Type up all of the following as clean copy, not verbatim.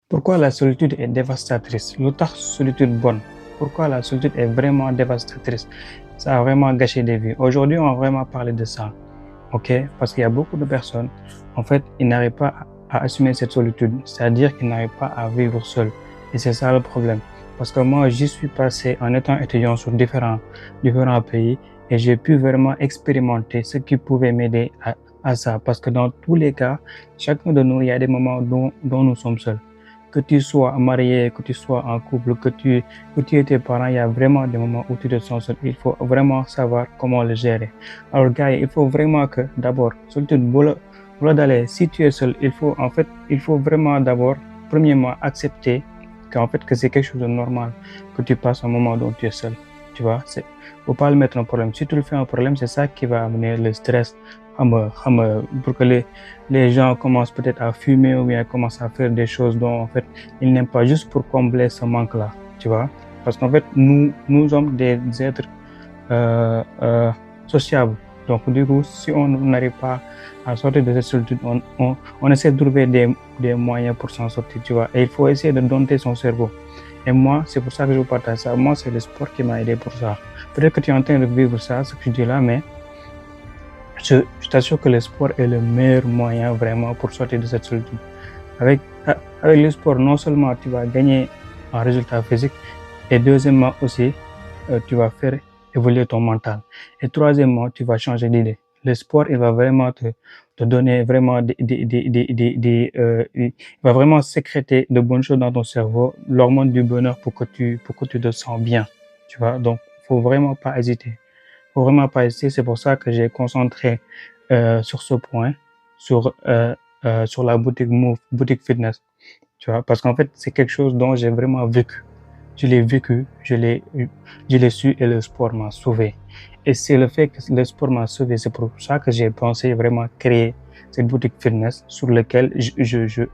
Pourquoi la solitude est dévastatrice? L'autre solitude bonne. Pourquoi la solitude est vraiment dévastatrice? Ça a vraiment gâché des vies. Aujourd'hui, on va vraiment parler de ça. OK? Parce qu'il y a beaucoup de personnes, en fait, ils n'arrivent pas à assumer cette solitude. C'est-à-dire qu'ils n'arrivent pas à vivre seuls. Et c'est ça le problème. Parce que moi, j'y suis passé en étant étudiant sur différents pays et j'ai pu vraiment expérimenter ce qui pouvait m'aider à ça. Parce que dans tous les cas, chacun de nous, il y a des moments dont nous sommes seuls. Que tu sois marié, que tu sois en couple, que tu aies tes parents, il y a vraiment des moments où tu te sens seul. Il faut vraiment savoir comment le gérer. Alors, gars, il faut vraiment que, d'abord, solitude, d'aller, si tu es seul, il faut vraiment d'abord, premièrement, accepter qu'en fait, que c'est quelque chose de normal, que tu passes un moment où tu es seul. Tu vois, faut pas le mettre en problème. Si tu le fais un problème, c'est ça qui va amener le stress, pour que les gens commencent peut-être à fumer ou bien commencent à faire des choses dont, en fait, ils n'aiment pas juste pour combler ce manque-là. Tu vois, parce qu'en fait, nous sommes des êtres euh, euh, sociable. Donc, du coup, si on n'arrive pas à sortir de cette solitude, on essaie de trouver des moyens pour s'en sortir, tu vois. Et il faut essayer de dompter son cerveau. Et moi, c'est pour ça que je vous partage ça. Moi, c'est le sport qui m'a aidé pour ça. Peut-être que tu es en train de vivre ça, ce que je dis là, mais je t'assure que le sport est le meilleur moyen vraiment pour sortir de cette solitude. Avec, avec le sport, non seulement tu vas gagner en résultat physique, et deuxièmement aussi, tu vas faire évoluer ton mental. Et troisièmement, tu vas changer d'idée. Le sport, il va vraiment te donner vraiment il va vraiment sécréter de bonnes choses dans ton cerveau, l'hormone du bonheur pour que tu te sens bien. Tu vois, donc, faut vraiment pas hésiter. Faut vraiment pas hésiter. C'est pour ça que j'ai concentré sur ce point, sur la boutique Move, boutique fitness. Tu vois, parce qu'en fait, c'est quelque chose dont j'ai vraiment vécu. Je l'ai vécu, je l'ai su et le sport m'a sauvé. Et c'est le fait que le sport m'a sauvé, c'est pour ça que j'ai pensé vraiment créer cette boutique fitness sur laquelle je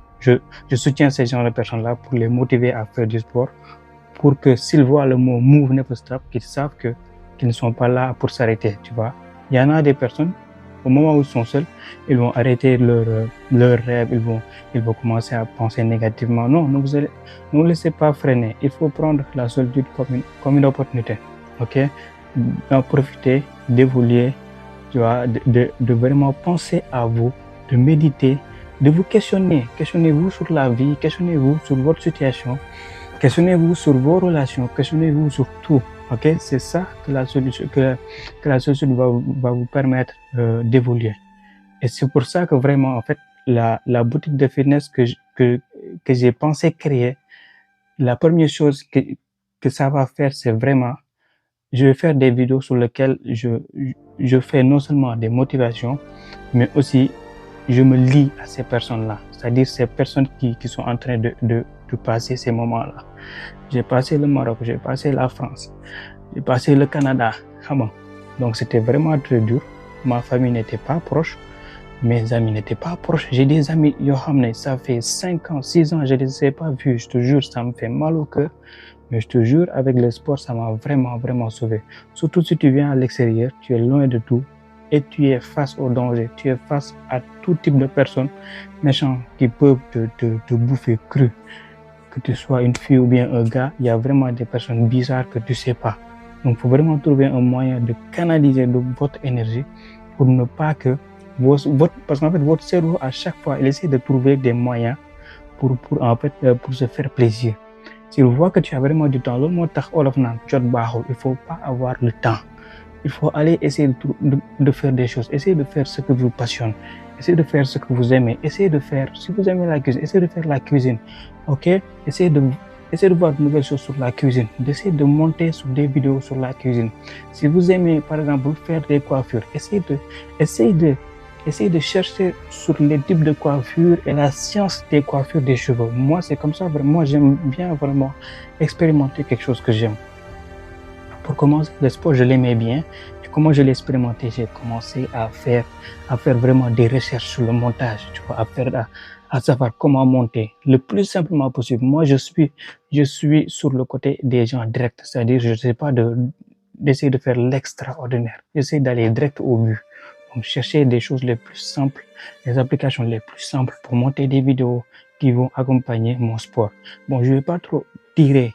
soutiens ces gens de personnes-là pour les motiver à faire du sport, pour que s'ils voient le mot move never stop, qu'ils savent qu'ils ne sont pas là pour s'arrêter, tu vois. Il y en a des personnes, au moment où ils sont seuls, ils vont arrêter leur rêve, ils vont commencer à penser négativement. Non, ne vous laissez pas freiner. Il faut prendre la solitude comme une opportunité, ok? D'en profiter, d'évoluer, tu vois, de vraiment penser à vous, de méditer, de vous questionner. Questionnez-vous sur la vie, questionnez-vous sur votre situation, questionnez-vous sur vos relations, questionnez-vous sur tout. Ok, c'est ça que la solution va vous permettre d'évoluer. Et c'est pour ça que vraiment, en fait, la boutique de fitness que j'ai pensé créer, la première chose que ça va faire, c'est vraiment, je vais faire des vidéos sur lesquelles je fais non seulement des motivations, mais aussi je me lie à ces personnes-là, c'est-à-dire ces personnes qui sont en train de passer ces moments-là. J'ai passé le Maroc, j'ai passé la France, j'ai passé le Canada. Donc c'était vraiment très dur. Ma famille n'était pas proche, mes amis n'étaient pas proches. J'ai des amis, ça fait 5 ans, 6 ans, je ne les ai pas vus. Je te jure, ça me fait mal au cœur. Mais je te jure, avec le sport, ça m'a vraiment, vraiment sauvé. Surtout si tu viens à l'extérieur, tu es loin de tout et tu es face au danger. Tu es face à tout type de personnes méchantes qui peuvent te bouffer cru. Que tu sois une fille ou bien un gars, il y a vraiment des personnes bizarres que tu sais pas. Donc, il faut vraiment trouver un moyen de canaliser votre énergie pour ne pas que parce qu'en fait, votre cerveau, à chaque fois, il essaie de trouver des moyens pour se faire plaisir. S'il voit que tu as vraiment du temps, il faut pas avoir le temps. Il faut aller essayer de faire des choses, essayer de faire ce que vous passionne, essayer de faire ce que vous aimez, essayer de faire, si vous aimez la cuisine, essayez de faire la cuisine, ok? Essayez de voir de nouvelles choses sur la cuisine, d'essayer de monter sur des vidéos sur la cuisine. Si vous aimez, par exemple, faire des coiffures, essayez de chercher sur les types de coiffures et la science des coiffures des cheveux. Moi, c'est comme ça, vraiment, moi, j'aime bien vraiment expérimenter quelque chose que j'aime. Pour commencer, le sport, je l'aimais bien. Et comment je l'ai expérimenté, j'ai commencé à faire vraiment des recherches sur le montage, tu vois, à savoir comment monter le plus simplement possible. Moi, je suis sur le côté des gens directs, c'est-à-dire, je ne sais pas d'essayer de faire l'extraordinaire. J'essaie d'aller direct au but. Donc, chercher des choses les plus simples, les applications les plus simples pour monter des vidéos qui vont accompagner mon sport. Bon, je vais pas trop tirer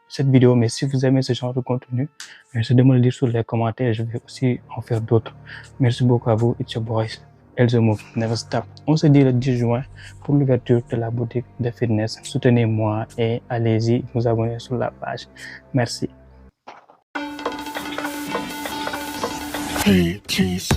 cette vidéo, mais si vous aimez ce genre de contenu, merci de me le dire sur les commentaires. Je vais aussi en faire d'autres. Merci beaucoup à vous. It's your boys. Elzo Move, never stop. On se dit le 10 juin pour l'ouverture de la boutique de fitness. Soutenez-moi et allez-y vous abonner sur la page. Merci. Hey, cheese.